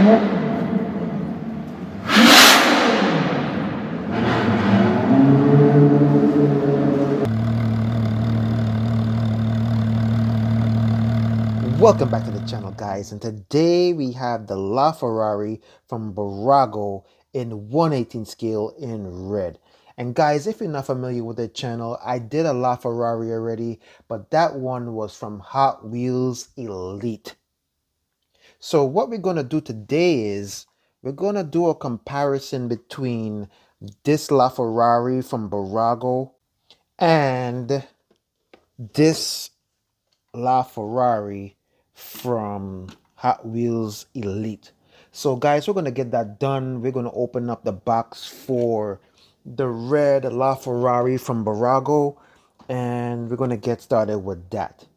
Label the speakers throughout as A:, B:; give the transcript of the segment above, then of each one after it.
A: Welcome back to the channel, guys, and today we have the LaFerrari from Bburago in 1/18 scale in red. And guys, if you're not familiar with the channel, I did a LaFerrari already, but that one was from Hot Wheels Elite. So what we're going to do today is we're going to do a comparison between this LaFerrari from Bburago and this LaFerrari from Hot Wheels Elite. So guys, we're going to get that done. We're going to open up the box for the red LaFerrari from Bburago, and we're going to get started with that.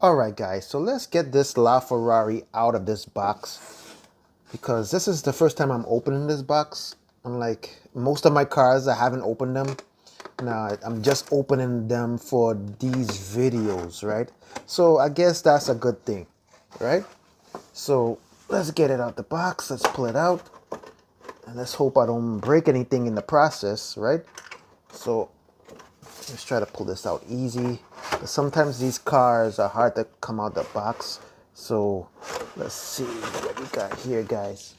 A: Alright guys, so let's get this LaFerrari out of this box, because this is the first time I'm opening this box. Unlike most of my cars, I haven't opened them. Now I'm just opening them for these videos, right? So I guess that's a good thing, right? So let's get it out the box. Let's pull it out, and let's hope I don't break anything in the process, right? So let's try to pull this out easy. Sometimes these cars are hard to come out the box. So let's see what we got here, guys.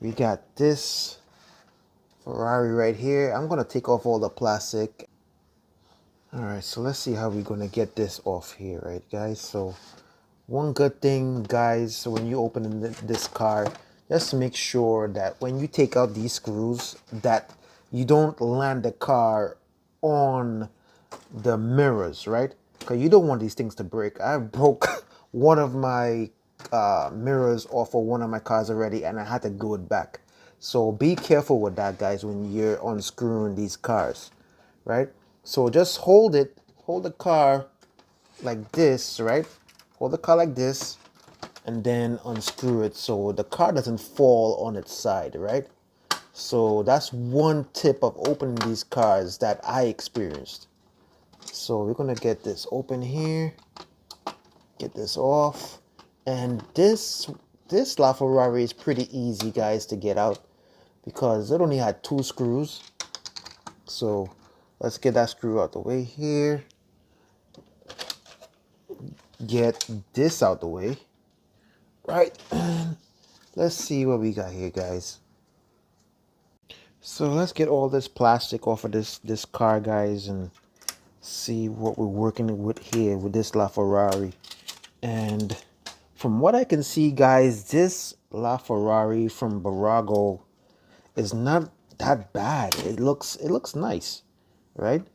A: We got this Ferrari right here. I'm gonna take off all the plastic. All right, so let's see how we're gonna get this off here, right, guys? So one good thing, guys, when you open this car, just make sure that when you take out these screws, that you don't land the car on the mirrors, right? Because you don't want these things to break. I broke one of my mirrors off of one of my cars already, and I had to glue it back. So be careful with that, guys, when you're unscrewing these cars, right? So just hold the car like this, right? Hold the car like this, and then unscrew it so the car doesn't fall on its side, right? So that's one tip of opening these cars that I experienced. So we're gonna get this open here, get this off, and this LaFerrari is pretty easy, guys, to get out because it only had 2 screws. So let's get that screw out the way here. Get this out the way, right? And let's see what we got here, guys. So let's get all this plastic off of this car, guys, and see what we're working with here with this LaFerrari. And from what I can see, guys, this LaFerrari from Bburago is not that bad. It looks nice, right?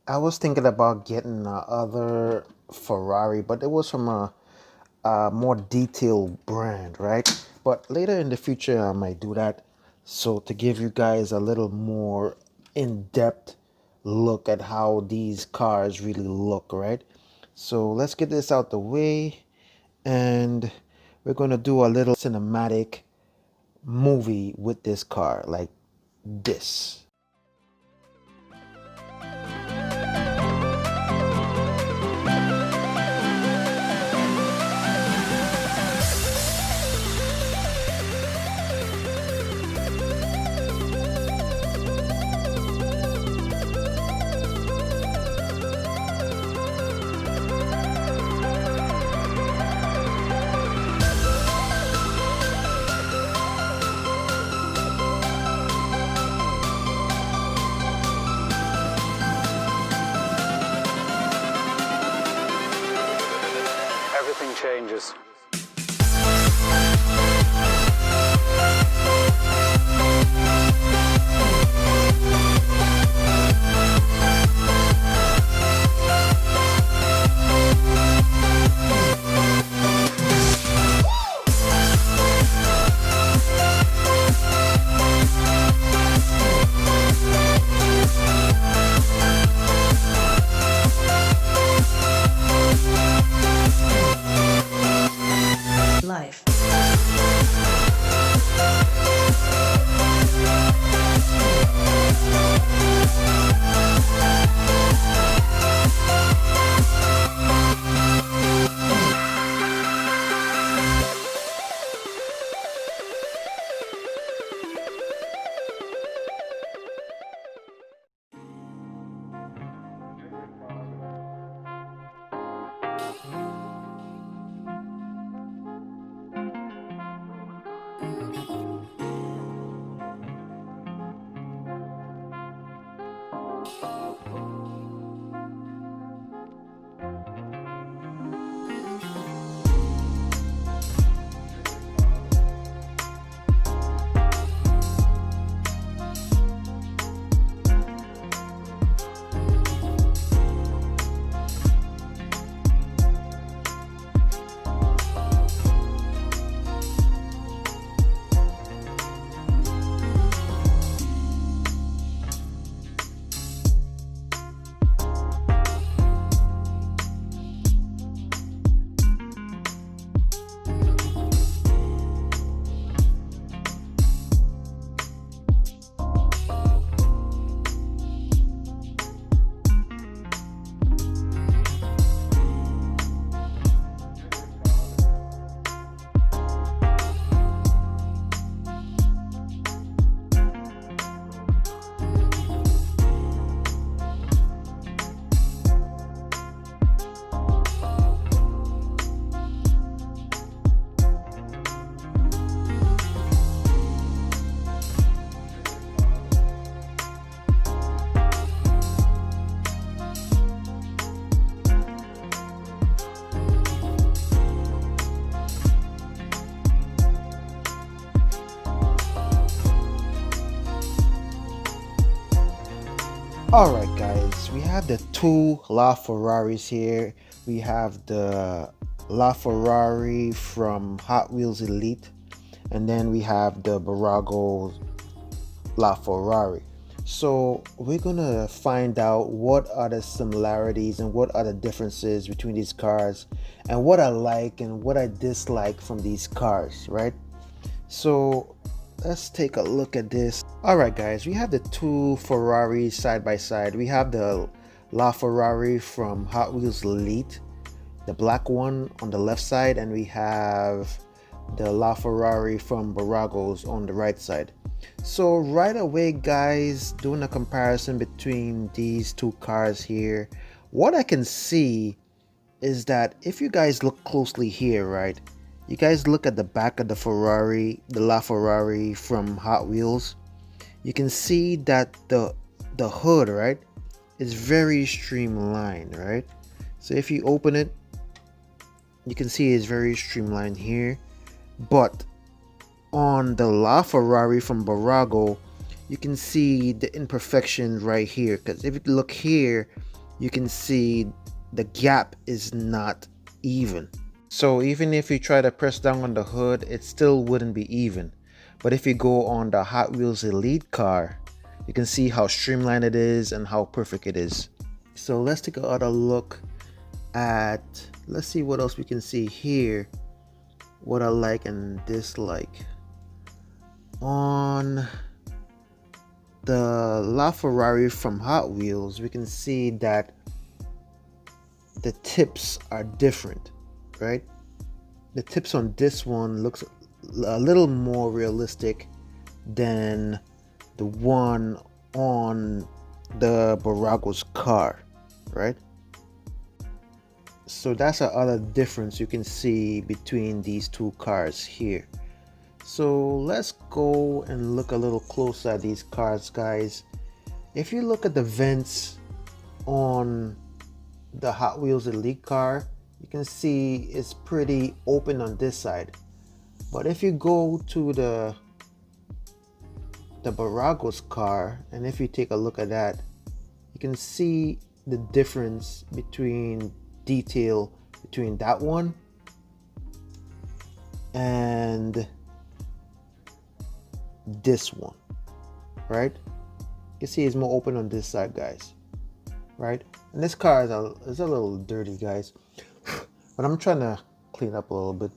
A: I was thinking about getting other Ferrari, but it was from a more detailed brand, right? But later in the future I might do that, so to give you guys a little more in-depth look at how these cars really look, right? So let's get this out the way, and we're going to do a little cinematic movie with this car like this.
B: Everything changes.
A: Alright guys, we have the two LaFerraris here. We have the LaFerrari from Hot Wheels Elite, and then we have the Bburago LaFerrari. So we're gonna find out what are the similarities and what are the differences between these cars, and what I like and what I dislike from these cars, right? So let's take a look at this. Alright guys, we have the two Ferraris side by side. We have the LaFerrari from Hot Wheels Elite, the black one on the left side, and we have the LaFerrari from Bburago's on the right side. So right away guys, doing a comparison between these two cars here, what I can see is that if you guys look closely here, right, you guys look at the back of the Ferrari, the LaFerrari from Hot Wheels, you can see that the hood, right, is very streamlined, right? So if you open it, you can see it's very streamlined here. But on the LaFerrari from Bburago, you can see the imperfection right here, because if you look here, you can see the gap is not even. So even if you try to press down on the hood, it still wouldn't be even. But if you go on the Hot Wheels Elite car, you can see how streamlined it is and how perfect it is. So let's take another look at, let's see what else we can see here, what I like and dislike. On the LaFerrari from Hot Wheels, we can see that the tips are different, right? The tips on this one looks a little more realistic than the one on the Bburago's car, right? So that's another difference you can see between these two cars here. So let's go and look a little closer at these cars, guys. If you look at the vents on the Hot Wheels Elite car, you can see it's pretty open on this side. But if you go to the Bburago's car, and if you take a look at that, you can see the difference between detail between that one and this one, right? You can see it's more open on this side, guys, right? And this car is a little dirty, guys, but I'm trying to clean up a little bit.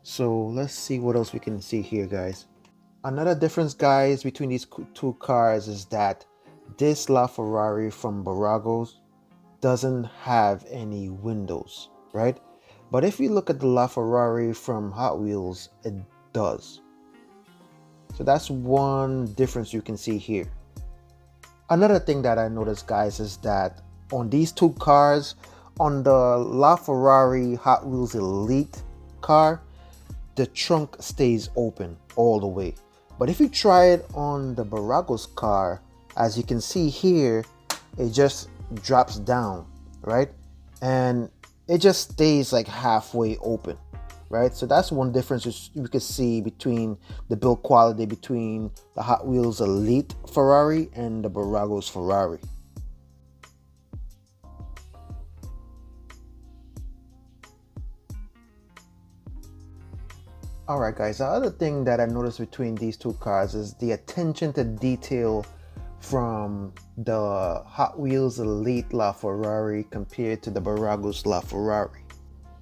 A: So let's see what else we can see here, guys. Another difference, guys, between these two cars is that this LaFerrari from Bburago's doesn't have any windows, right? But if you look at the LaFerrari from Hot Wheels, it does. So that's one difference you can see here. Another thing that I noticed, guys, is that on these two cars, on the LaFerrari Hot Wheels Elite car, the trunk stays open all the way. But if you try it on the Bburago's car, as you can see here, it just drops down, right? And it just stays like halfway open, right? So that's one difference you can see between the build quality between the Hot Wheels Elite Ferrari and the Bburago's Ferrari. Alright guys, the other thing that I noticed between these two cars is the attention to detail from the Hot Wheels Elite LaFerrari compared to the Bburago's LaFerrari.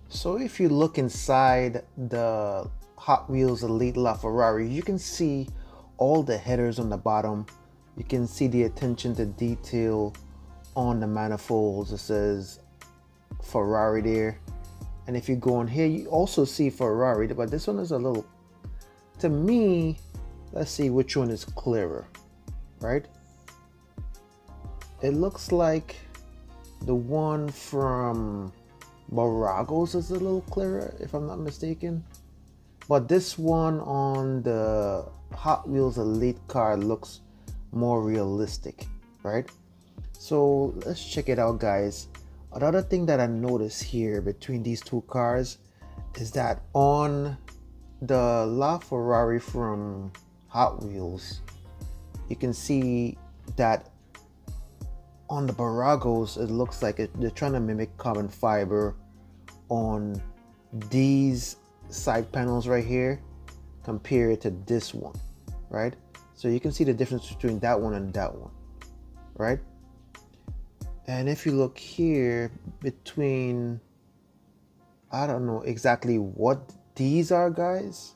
A: So if you look inside the Hot Wheels Elite LaFerrari, you can see all the headers on the bottom. You can see the attention to detail on the manifolds. It says Ferrari there. And if you go on here, you also see Ferrari, but this one is a little, to me, let's see which one is clearer, right? It looks like the one from Bburago's is a little clearer, if I'm not mistaken. But this one on the Hot Wheels Elite car looks more realistic, right? So let's check it out, guys. Another thing that I noticed here between these two cars is that on the LaFerrari from Hot Wheels, you can see that on the Buragos, it looks like they're trying to mimic carbon fiber on these side panels right here compared to this one, right? So you can see the difference between that one and that one, right? And if you look here between, I don't know exactly what these are, guys.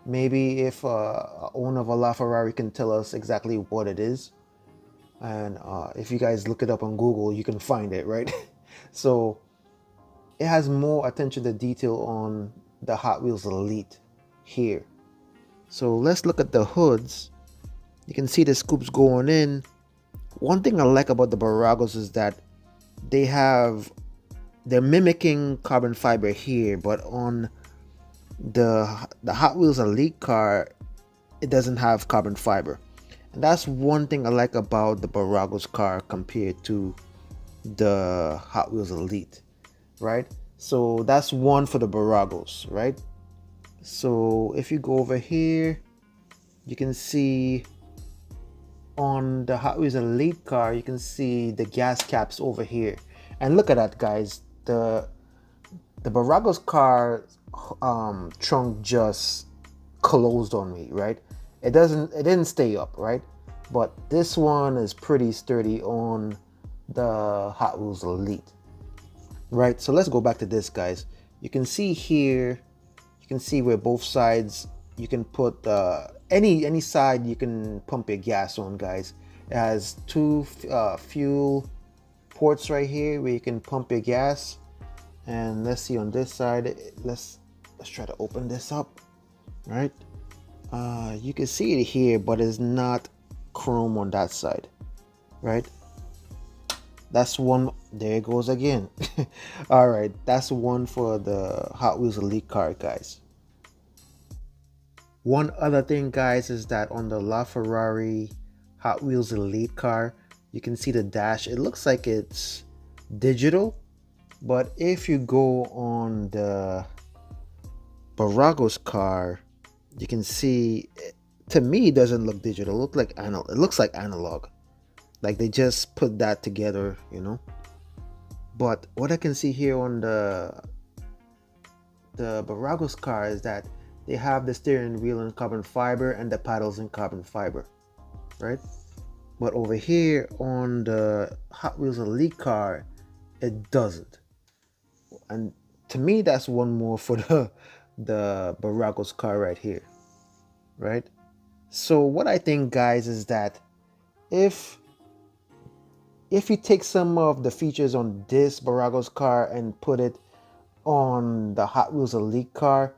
A: Maybe if owner of a LaFerrari can tell us exactly what it is. And if you guys look it up on Google, you can find it, right? So it has more attention to detail on the Hot Wheels Elite here. So let's look at the hoods. You can see the scoops going in. One thing I like about the Buragos is that they're mimicking carbon fiber here, but on the Hot Wheels Elite car, it doesn't have carbon fiber. And that's one thing I like about the Buragos car compared to the Hot Wheels Elite, right? So that's one for the Buragos, right? So if you go over here, you can see on the Hot Wheels Elite car, you can see the gas caps over here. And look at that, guys. The Buragos car trunk just closed on me, right? It didn't stay up, right? But this one is pretty sturdy on the Hot Wheels Elite, right? So let's go back to this, guys. You can see here, you can see where both sides, you can put any side you can pump your gas on, guys. It has two fuel ports right here where you can pump your gas. And let's see on this side, let's try to open this up, right? You can see it here, but it's not chrome on that side, right? That's one. There it goes again. All right, that's one for the Hot Wheels Elite car, guys. One other thing, guys, is that on the LaFerrari Hot Wheels Elite car, you can see the dash. It looks like it's digital, but if you go on the Buragos car, you can see, to me, it doesn't look digital. It looks like analog. Like they just put that together, you know. But what I can see here on the Buragos car is that they have the steering wheel in carbon fiber and the paddles in carbon fiber, right? But over here on the Hot Wheels Elite car, it doesn't. And to me, that's one more for the Buragos car right here, right? So what I think, guys, is that if you take some of the features on this Buragos car and put it on the Hot Wheels Elite car,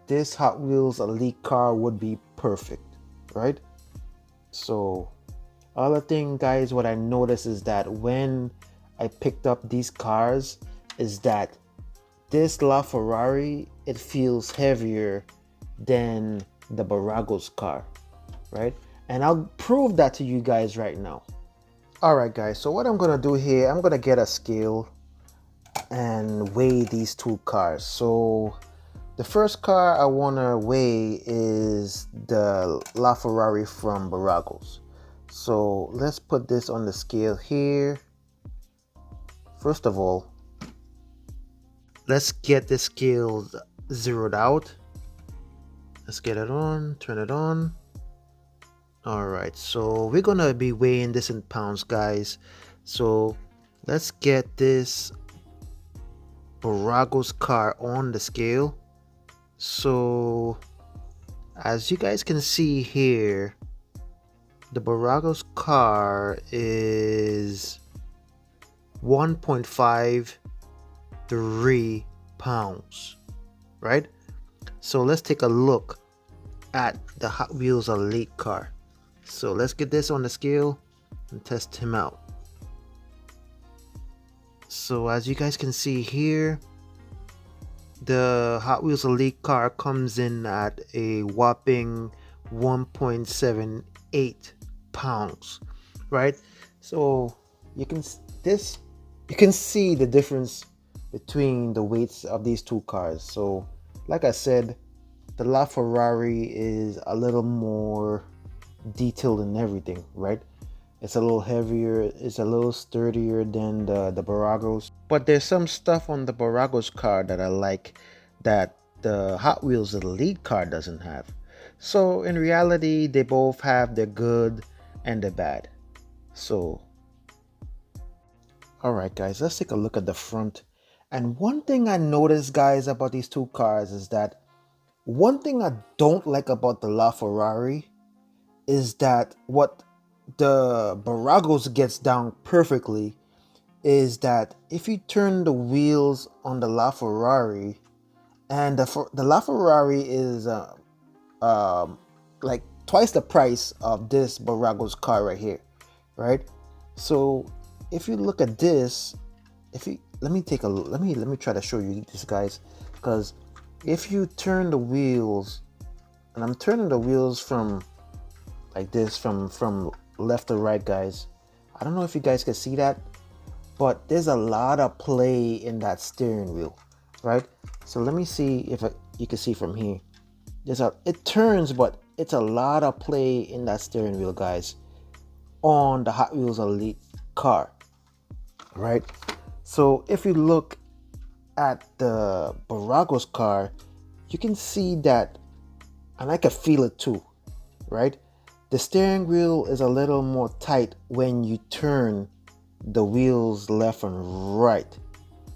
A: this Hot Wheels Elite car would be perfect, right? So other thing, guys, what I noticed is that when I picked up these cars is that this LaFerrari, it feels heavier than the Buragos car, right? And I'll prove that to you guys right now. All right, guys, so what I'm gonna do here, I'm gonna get a scale and weigh these two cars. So the first car I wanna weigh is the LaFerrari from Buragos. So let's put this on the scale here. First of all, let's get the scale zeroed out. Let's get it on, turn it on. All right, so we're gonna be weighing this in pounds, guys. So let's get this Buragos car on the scale. So as you guys can see here, the Buragos car is 1.53 pounds, right? So let's take a look at the Hot Wheels Elite car. So let's get this on the scale and test him out. So as you guys can see here, the Hot Wheels Elite car comes in at a whopping 1.78 pounds, right? So you can see the difference between the weights of these two cars. So like I said, the LaFerrari is a little more detailed in everything, right? It's a little heavier, it's a little sturdier than the Buragos. But there's some stuff on the Buragos car that I like that the Hot Wheels Elite car doesn't have. So in reality, they both have their good and their bad. So, alright guys, let's take a look at the front. And one thing I noticed, guys, about these two cars is that one thing I don't like about the LaFerrari is that what the Buragos gets down perfectly is that if you turn the wheels on the LaFerrari, and the LaFerrari is like twice the price of this Bburago's car right here, right? So if you look at this, if you let me try to show you this, guys, because if you turn the wheels, and I'm turning the wheels from like this, from left to right, guys. I don't know if you guys can see that, but there's a lot of play in that steering wheel, right? So let me see if you can see from here. It turns, but it's a lot of play in that steering wheel, guys, on the Hot Wheels Elite car, right? So if you look at the Bburago's car, you can see that, and I can feel it too, right? The steering wheel is a little more tight when you turn the wheels left and right.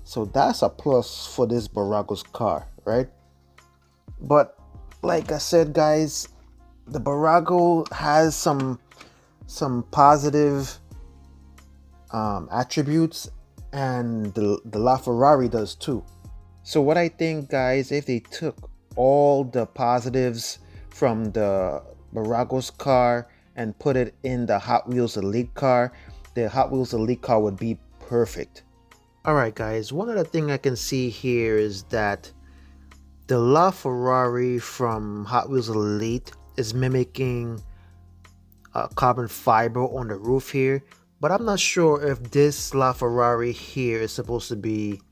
A: So that's a plus for this Bburago's car, right? But like I said, guys, the Bburago has some positive attributes, and the LaFerrari does too. So what I think, guys, if they took all the positives from the Bburago's car and put it in the Hot Wheels Elite car, the Hot Wheels Elite car would be perfect. Alright guys, one other thing I can see here is that the LaFerrari from Hot Wheels Elite is mimicking carbon fiber on the roof here, but I'm not sure if this LaFerrari here is supposed to be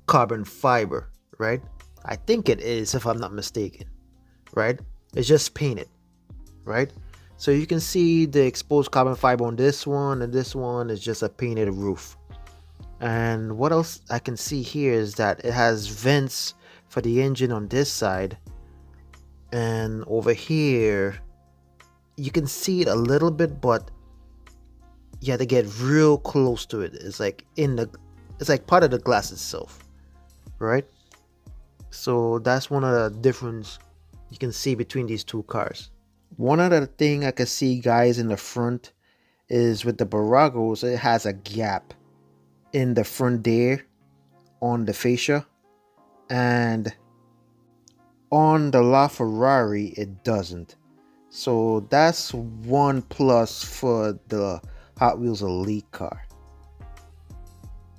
A: carbon fiber, right? I think it is, if I'm not mistaken, right? It's just painted, right? So you can see the exposed carbon fiber on this one, and this one is just a painted roof. And what else I can see here is that it has vents for the engine on this side, and over here you can see it a little bit, but you have to get real close to it. It's like it's like part of the glass itself, right? So that's one of the difference you can see between these two cars. One other thing I can see, guys, in the front is with the Buragos, it has a gap in the front there on the fascia, and on the LaFerrari it doesn't. So that's one plus for the Hot Wheels Elite car.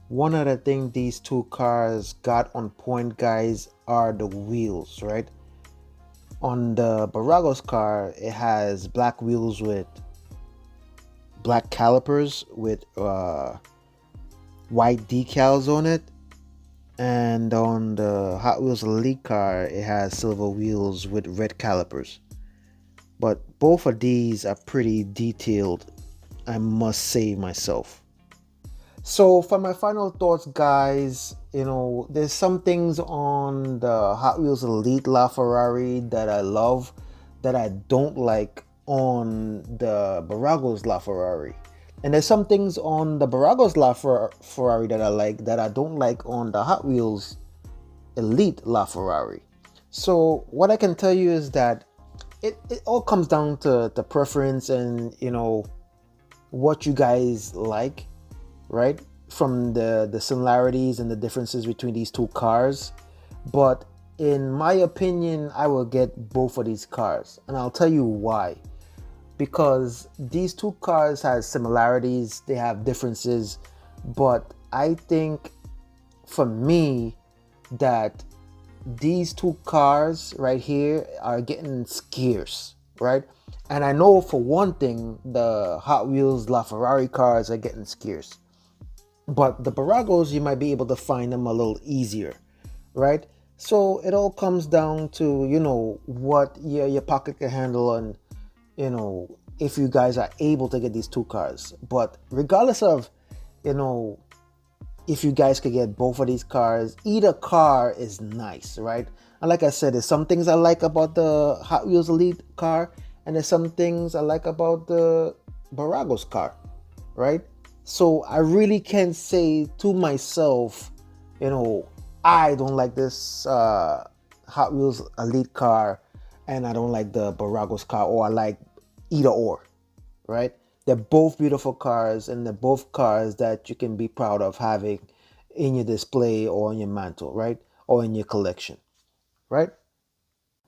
A: One other thing these two cars got on point, guys, are the wheels, right? On the Bburago's car, it has black wheels with black calipers with white decals on it, and on the Hot Wheels Elite car, it has silver wheels with red calipers. But both of these are pretty detailed, I must say myself. So for my final thoughts, guys, there's some things on the Hot Wheels Elite LaFerrari that I love that I don't like on the Bburago's LaFerrari. And there's some things on the Bburago's LaFerrari that I like that I don't like on the Hot Wheels Elite LaFerrari. So what I can tell you is that it all comes down to the preference and what you guys like, right? From the similarities and the differences between these two cars. But in my opinion, I will get both of these cars, and I'll tell you why. Because these two cars have similarities, they have differences, but I think for me that these two cars right here are getting scarce, right? And I know for one thing the Hot Wheels LaFerrari cars are getting scarce, but the Buragos, you might be able to find them a little easier, right? So it all comes down to what your pocket can handle, and if you guys are able to get these two cars. But regardless of, you know, if you guys could get both of these cars, either car is nice, right? And like I said, there's some things I like about the Hot Wheels Elite car, and there's some things I like about the Bburago's car, right? So I really can't say to myself, you know, I don't like this Hot Wheels Elite car and I don't like the Bburago's car, or I like either or, right? They're both beautiful cars, and they're both cars that you can be proud of having in your display or on your mantle, right? Or in your collection, right?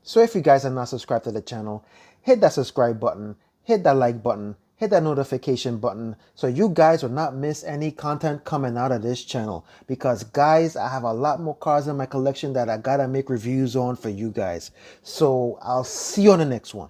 A: So if you guys are not subscribed to the channel, hit that subscribe button, hit that like button, hit that notification button so you guys will not miss any content coming out of this channel. Because guys, I have a lot more cars in my collection that I gotta make reviews on for you guys. So I'll see you on the next one.